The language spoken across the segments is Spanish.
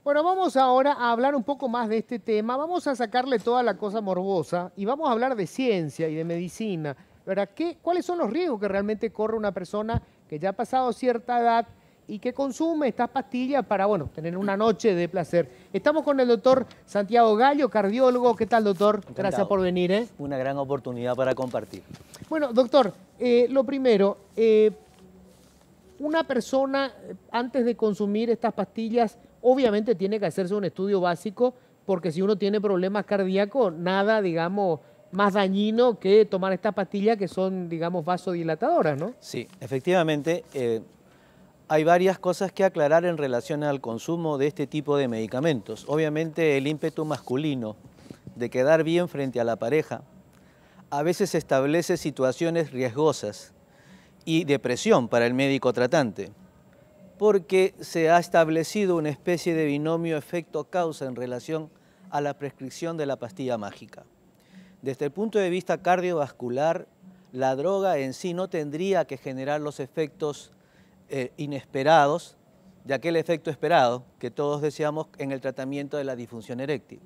Bueno, vamos ahora a hablar un poco más de este tema. Vamos a sacarle toda la cosa morbosa y vamos a hablar de ciencia y de medicina. ¿Verdad? ¿Cuáles son los riesgos que realmente corre una persona que ya ha pasado cierta edad y que consume estas pastillas para, bueno, tener una noche de placer? Estamos con el doctor Santiago Gallo, cardiólogo. ¿Qué tal, doctor? Gracias Encantado. por venir, ¿eh? Una gran oportunidad para compartir. Bueno, doctor, lo primero, una persona antes de consumir estas pastillas obviamente tiene que hacerse un estudio básico porque si uno tiene problemas cardíacos, nada, digamos, más dañino que tomar estas pastillas que son, digamos, vasodilatadoras, ¿no? Sí, efectivamente, hay varias cosas que aclarar en relación al consumo de este tipo de medicamentos. Obviamente el ímpetu masculino de quedar bien frente a la pareja a veces establece situaciones riesgosas y de presión para el médico tratante, porque se ha establecido una especie de binomio efecto-causa en relación a la prescripción de la pastilla mágica. Desde el punto de vista cardiovascular, la droga en sí no tendría que generar los efectos inesperados de aquel efecto esperado que todos deseamos en el tratamiento de la disfunción eréctil.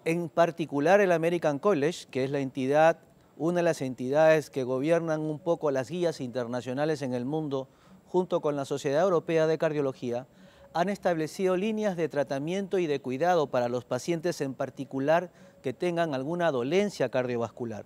En particular el American College, que es la entidad, una de las entidades que gobiernan un poco las guías internacionales en el mundo, junto con la Sociedad Europea de Cardiología, han establecido líneas de tratamiento y de cuidado para los pacientes en particular que tengan alguna dolencia cardiovascular.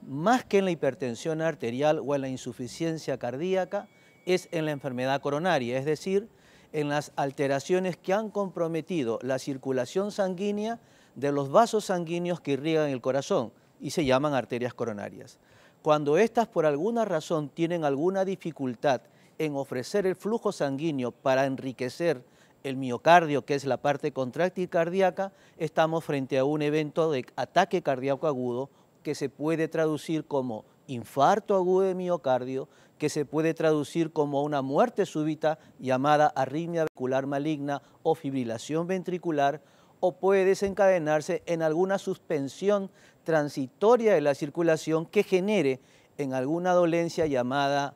Más que en la hipertensión arterial o en la insuficiencia cardíaca, es en la enfermedad coronaria, es decir, en las alteraciones que han comprometido la circulación sanguínea de los vasos sanguíneos que irrigan el corazón y se llaman arterias coronarias. Cuando estas por alguna razón tienen alguna dificultad en ofrecer el flujo sanguíneo para enriquecer el miocardio, que es la parte contráctil cardíaca, estamos frente a un evento de ataque cardíaco agudo que se puede traducir como infarto agudo de miocardio, que se puede traducir como una muerte súbita llamada arritmia ventricular maligna o fibrilación ventricular, o puede desencadenarse en alguna suspensión transitoria de la circulación que genere en alguna dolencia llamada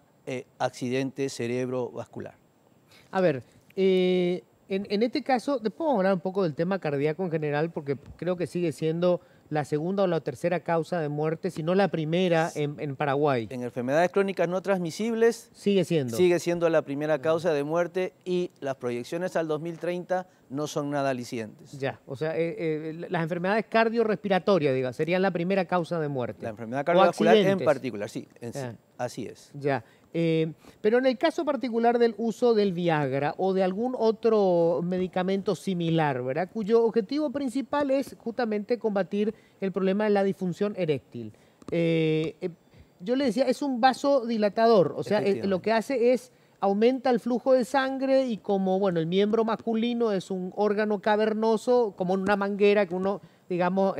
accidente cerebrovascular. A ver, en este caso, después vamos a hablar un poco del tema cardíaco en general, porque creo que sigue siendo la segunda o la tercera causa de muerte, si no la primera en Paraguay. En enfermedades crónicas no transmisibles Sigue siendo la primera causa de muerte y las proyecciones al 2030 no son nada alicientes. Ya, o sea, las enfermedades cardiorrespiratorias, diga, serían la primera causa de muerte. La enfermedad cardiovascular en particular, sí, así es. Ya. Pero en el caso particular del uso del Viagra o de algún otro medicamento similar, ¿verdad? Cuyo objetivo principal es justamente combatir el problema de la disfunción eréctil. Yo le decía, es un vasodilatador, o sea, lo que hace es aumenta el flujo de sangre y como, bueno, el miembro masculino es un órgano cavernoso, como una manguera que uno, digamos,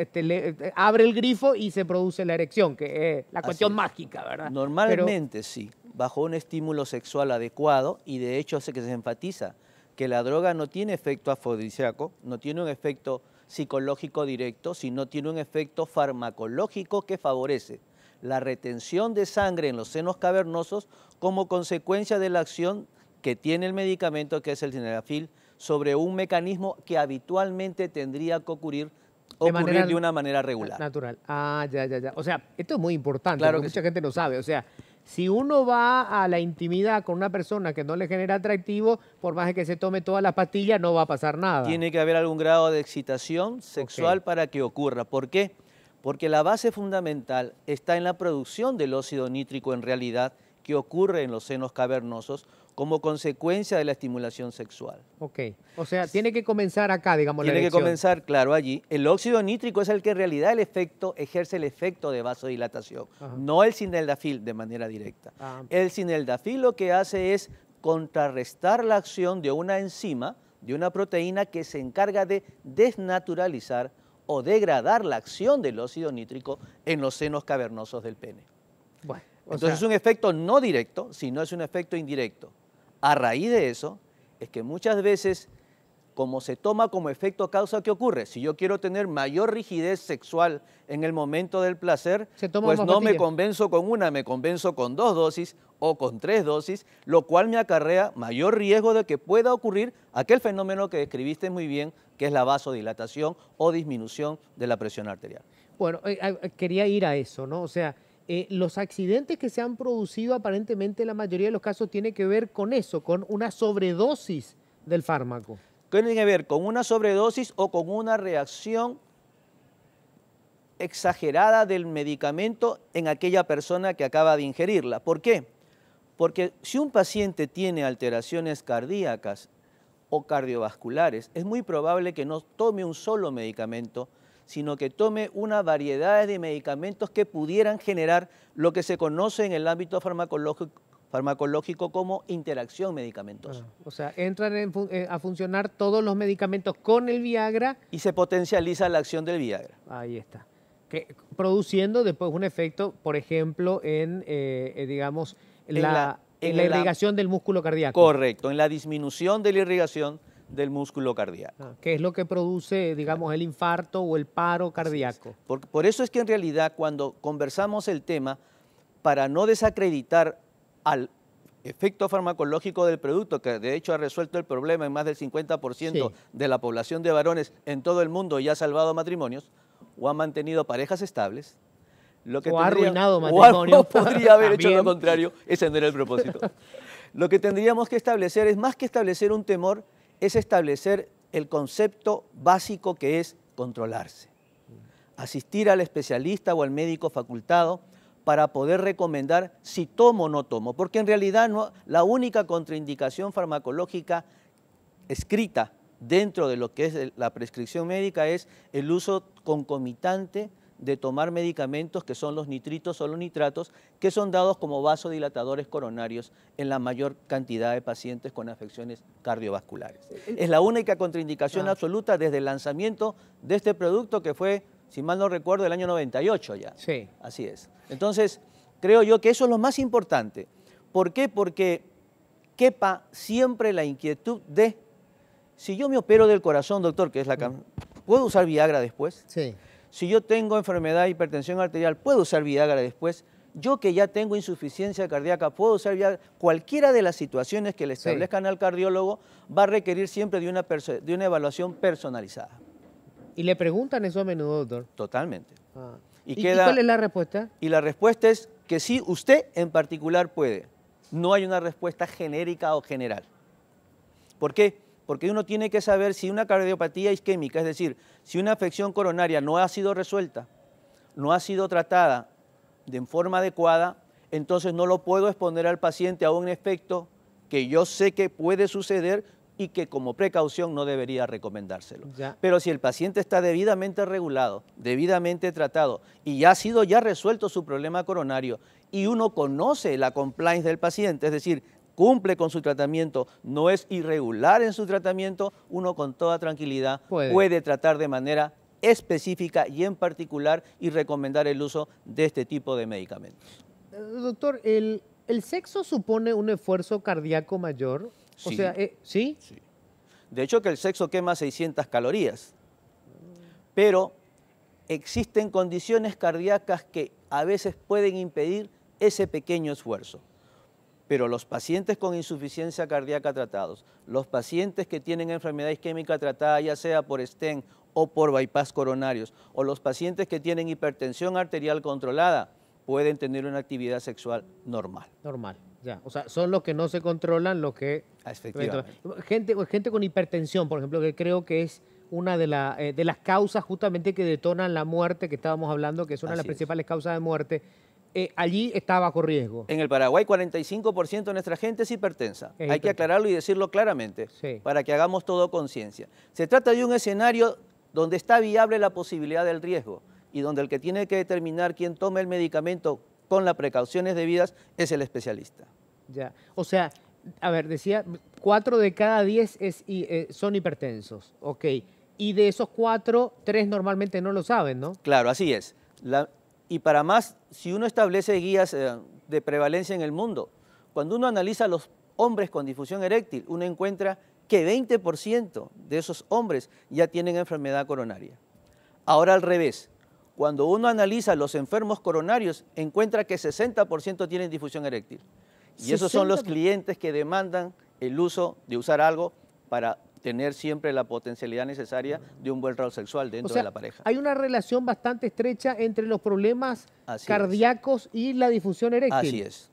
abre el grifo y se produce la erección, que es la cuestión mágica, ¿verdad? Normalmente sí, bajo un estímulo sexual adecuado, y de hecho sé que se enfatiza que la droga no tiene efecto afrodisíaco, no tiene un efecto psicológico directo, sino tiene un efecto farmacológico que favorece la retención de sangre en los senos cavernosos como consecuencia de la acción que tiene el medicamento, que es el sildenafil, sobre un mecanismo que habitualmente tendría que ocurrir de una manera regular. Natural. Ah, ya. O sea, esto es muy importante, Claro porque que mucha sí. gente no sabe. O sea, si uno va a la intimidad con una persona que no le genera atractivo, por más de que se tome todas las pastillas, no va a pasar nada. Tiene que haber algún grado de excitación sexual para que ocurra. ¿Por qué? Porque la base fundamental está en la producción del óxido nítrico en realidad que ocurre en los senos cavernosos como consecuencia de la estimulación sexual. Ok, o sea, tiene que comenzar acá, digamos, la Tiene que erección. comenzar, claro, allí. El óxido nítrico es el que en realidad ejerce el efecto de vasodilatación, no el sildenafil de manera directa. El sildenafil lo que hace es contrarrestar la acción de una enzima, de una proteína que se encarga de desnaturalizar o degradar la acción del óxido nítrico en los senos cavernosos del pene. Bueno, entonces es un efecto no directo, sino es un efecto indirecto. A raíz de eso es que muchas veces como se toma como efecto causa, ¿qué ocurre? Si yo quiero tener mayor rigidez sexual en el momento del placer, pues no me convenzo con una, me convenzo con 2 dosis o con 3 dosis, lo cual me acarrea mayor riesgo de que pueda ocurrir aquel fenómeno que describiste muy bien, que es la vasodilatación o disminución de la presión arterial. Bueno, quería ir a eso, ¿no? O sea, los accidentes que se han producido aparentemente en la mayoría de los casos tiene que ver con eso, con una sobredosis del fármaco. Tiene que ver con una sobredosis o con una reacción exagerada del medicamento en aquella persona que acaba de ingerirla. ¿Por qué? Porque si un paciente tiene alteraciones cardíacas o cardiovasculares, es muy probable que no tome un solo medicamento, sino que tome una variedad de medicamentos que pudieran generar lo que se conoce en el ámbito farmacológico como interacción medicamentosa. O sea, entran a funcionar todos los medicamentos con el Viagra. Y se potencializa la acción del Viagra. Ahí está. Produciendo después un efecto, por ejemplo, en, digamos, en la irrigación del músculo cardíaco. Correcto, en la disminución de la irrigación del músculo cardíaco. Que es lo que produce, digamos, el infarto o el paro cardíaco. Por eso es que en realidad cuando conversamos el tema, para no desacreditar al efecto farmacológico del producto, que de hecho ha resuelto el problema en más del 50% de la población de varones en todo el mundo y ha salvado matrimonios, o ha mantenido parejas estables, ha arruinado matrimonios. O podría haber hecho lo contrario, ese no era el propósito. Lo que tendríamos que establecer es, más que establecer un temor, es establecer el concepto básico que es controlarse. Asistir al especialista o al médico facultado para poder recomendar si tomo o no tomo, porque en realidad la única contraindicación farmacológica escrita dentro de lo que es la prescripción médica es el uso concomitante de tomar medicamentos que son los nitritos o los nitratos, que son dados como vasodilatadores coronarios en la mayor cantidad de pacientes con afecciones cardiovasculares. Es la única contraindicación absoluta desde el lanzamiento de este producto, que fue, si mal no recuerdo, el año 98 ya. Sí. Así es. Entonces, creo yo que eso es lo más importante. ¿Por qué? Porque quepa siempre la inquietud de, si yo me opero del corazón, doctor, que es la ¿puedo usar Viagra después? Sí. Si yo tengo enfermedad de hipertensión arterial, ¿puedo usar Viagra después? Yo que ya tengo insuficiencia cardíaca, ¿puedo usar Viagra? Cualquiera de las situaciones que le establezcan al cardiólogo va a requerir siempre de una evaluación personalizada. ¿Y le preguntan eso a menudo, doctor? Totalmente. ¿Y cuál es la respuesta? Y la respuesta es que sí, usted en particular puede. No hay una respuesta genérica o general. ¿Por qué? Porque uno tiene que saber si una cardiopatía isquémica, es decir, si una afección coronaria no ha sido resuelta, no ha sido tratada de forma adecuada, entonces no lo puedo exponer al paciente a un efecto que yo sé que puede suceder y que como precaución no debería recomendárselo. Pero si el paciente está debidamente regulado, debidamente tratado y ya ha sido resuelto su problema coronario y uno conoce la compliance del paciente, es decir, cumple con su tratamiento, no es irregular en su tratamiento, uno con toda tranquilidad puede tratar de manera específica y en particular y recomendar el uso de este tipo de medicamentos. Doctor, ¿el sexo supone un esfuerzo cardíaco mayor? Sí. O sea, ¿sí? Sí. De hecho, que el sexo quema 600 calorías, pero existen condiciones cardíacas que a veces pueden impedir ese pequeño esfuerzo. Pero los pacientes con insuficiencia cardíaca tratados, los pacientes que tienen enfermedad isquémica tratada ya sea por stent o por bypass coronarios, o los pacientes que tienen hipertensión arterial controlada, pueden tener una actividad sexual normal. Normal, ya. O sea, son los que no se controlan, los que... Efectivamente. Gente con hipertensión, por ejemplo, que creo que es una de las causas justamente que detonan la muerte, que estábamos hablando, que es una de las principales causas de muerte. Allí está bajo riesgo. En el Paraguay, 45% de nuestra gente es hipertensa. Hay que aclararlo y decirlo claramente para que hagamos todo conciencia. Se trata de un escenario donde está viable la posibilidad del riesgo y donde el que tiene que determinar quién toma el medicamento con las precauciones debidas es el especialista. Ya. O sea, a ver, decía, 4 de cada 10 son hipertensos. Ok. Y de esos 4, 3 normalmente no lo saben, ¿no? Claro, así es. Y para más, si uno establece guías de prevalencia en el mundo, cuando uno analiza a los hombres con disfunción eréctil, uno encuentra que 20% de esos hombres ya tienen enfermedad coronaria. Ahora al revés, cuando uno analiza los enfermos coronarios, encuentra que 60% tienen disfunción eréctil. Y esos son los clientes que demandan el uso de usar algo para tener siempre la potencialidad necesaria de un buen rol sexual dentro de la pareja. Hay una relación bastante estrecha entre los problemas cardíacos y la disfunción eréctil. Así es.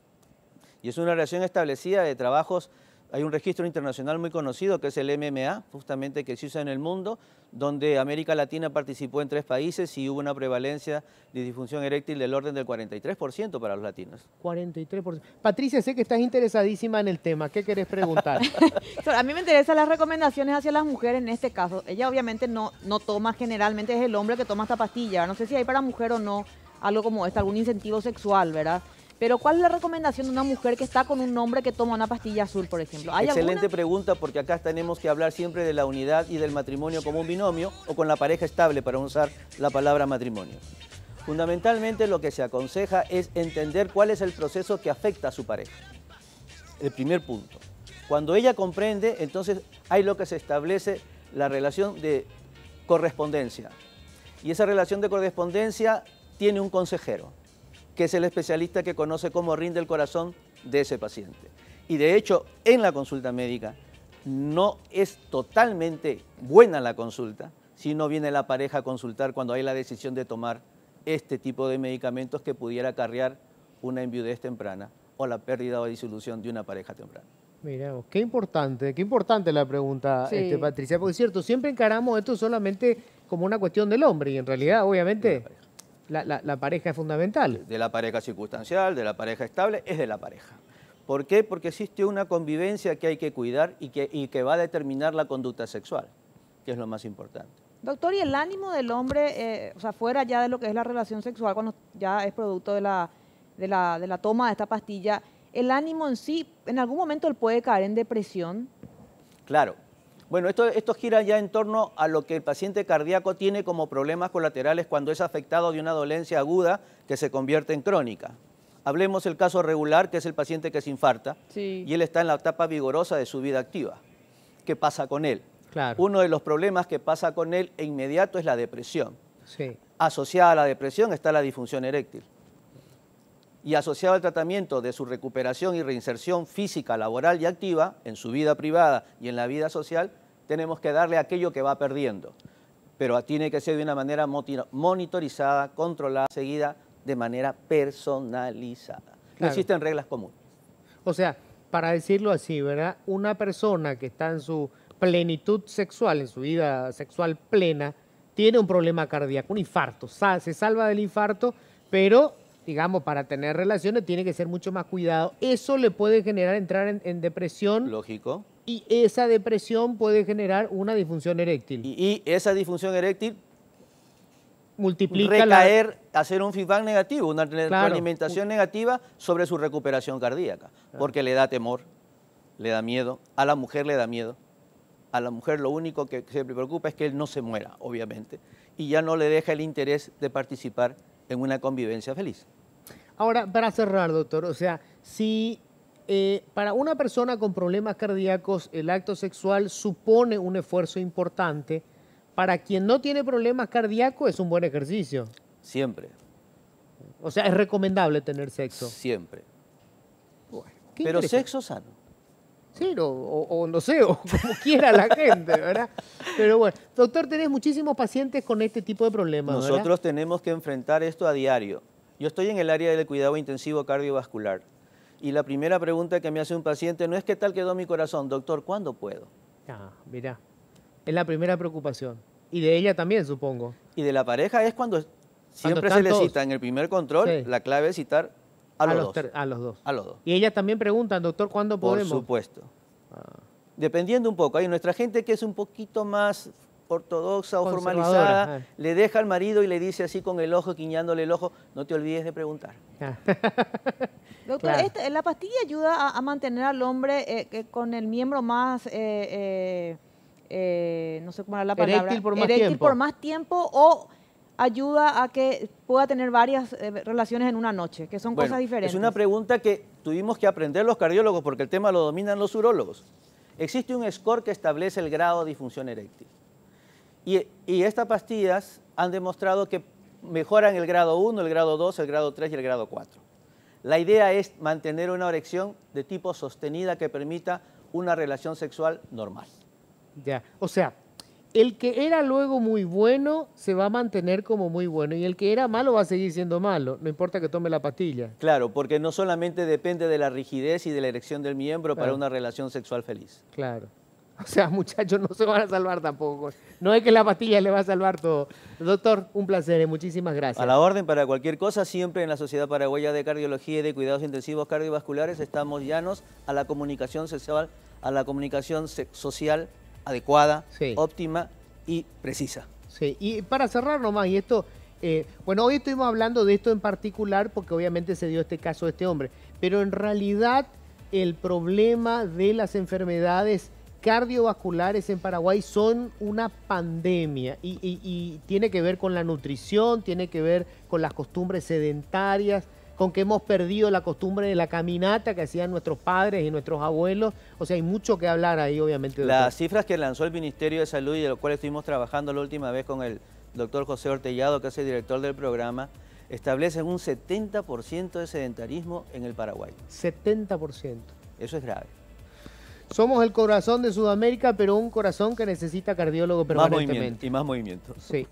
Y es una relación establecida de trabajos. Hay un registro internacional muy conocido que es el MMA, justamente que se usa en el mundo, donde América Latina participó en 3 países y hubo una prevalencia de disfunción eréctil del orden del 43% para los latinos. 43%. Patricia, sé que estás interesadísima en el tema. ¿Qué querés preguntar? A mí me interesan las recomendaciones hacia las mujeres en este caso. Ella obviamente no toma, generalmente es el hombre que toma esta pastilla. No sé si hay para mujer o no algo como esto, algún incentivo sexual, ¿verdad? Pero ¿cuál es la recomendación de una mujer que está con un hombre que toma una pastilla azul, por ejemplo? ¿Hay Excelente alguna? pregunta, porque acá tenemos que hablar siempre de la unidad y del matrimonio como un binomio o con la pareja estable, para usar la palabra matrimonio. Fundamentalmente lo que se aconseja es entender cuál es el proceso que afecta a su pareja. El primer punto. Cuando ella comprende, entonces hay lo que se establece la relación de correspondencia. Y esa relación de correspondencia tiene un consejero, que es el especialista que conoce cómo rinde el corazón de ese paciente. Y de hecho, en la consulta médica no es totalmente buena la consulta si no viene la pareja a consultar cuando hay la decisión de tomar este tipo de medicamentos que pudiera acarrear una enviudez temprana o la pérdida o disolución de una pareja temprana. Mira, qué importante la pregunta, Sí. Patricia, porque es cierto, siempre encaramos esto solamente como una cuestión del hombre y en realidad, obviamente, la pareja es fundamental. De la pareja circunstancial, de la pareja estable, es de la pareja. ¿Por qué? Porque existe una convivencia que hay que cuidar y que va a determinar la conducta sexual, que es lo más importante. Doctor, ¿y el ánimo del hombre, o sea, fuera ya de lo que es la relación sexual, cuando ya es producto de la toma de esta pastilla, el ánimo en sí, en algún momento él puede caer en depresión? Claro. Bueno, esto gira ya en torno a lo que el paciente cardíaco tiene como problemas colaterales cuando es afectado de una dolencia aguda que se convierte en crónica. Hablemos del caso regular, que es el paciente que se infarta, Sí. y él está en la etapa vigorosa de su vida activa. ¿Qué pasa con él? Claro. Uno de los problemas que pasa con él e inmediato es la depresión. Sí. Asociada a la depresión está la disfunción eréctil. Y asociado al tratamiento de su recuperación y reinserción física, laboral y activa, en su vida privada y en la vida social, tenemos que darle aquello que va perdiendo. Pero tiene que ser de una manera monitorizada, controlada, seguida de manera personalizada. No Claro. existen reglas comunes. O sea, para decirlo así, ¿verdad? Una persona que está en su plenitud sexual, en su vida sexual plena, tiene un problema cardíaco, un infarto, se salva del infarto, pero, digamos, para tener relaciones tiene que ser mucho más cuidado. Eso le puede generar entrar en depresión Lógico. y esa depresión puede generar una disfunción eréctil. Y esa disfunción eréctil Multiplica recaer, hacer un feedback negativo, una retroalimentación negativa sobre su recuperación cardíaca, porque le da temor, le da miedo, a la mujer le da miedo. A la mujer lo único que se preocupa es que él no se muera, obviamente, y ya no le deja el interés de participar en una convivencia feliz. Ahora, para cerrar, doctor, o sea, si para una persona con problemas cardíacos el acto sexual supone un esfuerzo importante, para quien no tiene problemas cardíacos es un buen ejercicio. Siempre, O sea, es recomendable tener sexo. siempre. Qué Pero interesante. sexo sano. Sí, o no sé, o como quiera la gente, ¿verdad? Pero bueno, doctor, tenés muchísimos pacientes con este tipo de problemas, ¿verdad? Nosotros tenemos que enfrentar esto a diario. Yo estoy en el área del cuidado intensivo cardiovascular y la primera pregunta que me hace un paciente no es ¿qué tal quedó mi corazón? Doctor, ¿cuándo puedo? Ah, mira, es la primera preocupación. Y de ella también, supongo. Y de la pareja es cuando siempre se están le todos. cita en el primer control, Sí. la clave es citar a los dos. A los dos. A los dos. Y ellas también preguntan, doctor, ¿cuándo Por podemos? supuesto. Dependiendo un poco. Hay nuestra gente que es un poquito más ortodoxa o Conservadora, formalizada, le deja al marido y le dice así con el ojo, guiñándole el ojo, no te olvides de preguntar. Ah. Doctor, Claro. la pastilla ayuda a mantener al hombre con el miembro más, no sé cómo era la palabra, Eréctil por más eréctil tiempo. por más tiempo, o ayuda a que pueda tener varias relaciones en una noche, que son Bueno, cosas diferentes. es una pregunta que tuvimos que aprender los cardiólogos porque el tema lo dominan los urólogos. Existe un score que establece el grado de disfunción eréctil. Y estas pastillas han demostrado que mejoran el grado 1, el grado 2, el grado 3 y el grado 4. La idea es mantener una erección de tipo sostenida que permita una relación sexual normal. Ya, o sea, el que era luego muy bueno se va a mantener como muy bueno y el que era malo va a seguir siendo malo, no importa que tome la pastilla. Claro, porque no solamente depende de la rigidez y de la erección del miembro para una relación sexual feliz. Claro. O sea, muchachos, no se van a salvar tampoco. No es que la pastilla le va a salvar todo. Doctor, un placer, muchísimas gracias. A la orden para cualquier cosa, siempre en la Sociedad Paraguaya de Cardiología y de Cuidados Intensivos Cardiovasculares estamos llanos a la comunicación sexual, a la comunicación social adecuada, sí, óptima y precisa. Sí, y para cerrar nomás, y esto, bueno, hoy estuvimos hablando de esto en particular porque obviamente se dio este caso de este hombre, pero en realidad el problema de las enfermedades cardiovasculares en Paraguay son una pandemia y tiene que ver con la nutrición, tiene que ver con las costumbres sedentarias, con que hemos perdido la costumbre de la caminata que hacían nuestros padres y nuestros abuelos. O sea, hay mucho que hablar ahí, obviamente. Doctor. Las cifras que lanzó el Ministerio de Salud y de lo cual estuvimos trabajando la última vez con el doctor José Ortellado, que es el director del programa, establecen un 70% de sedentarismo en el Paraguay. 70%. Eso es grave. Somos el corazón de Sudamérica, pero un corazón que necesita cardiólogo permanentemente. Más movimiento. Sí.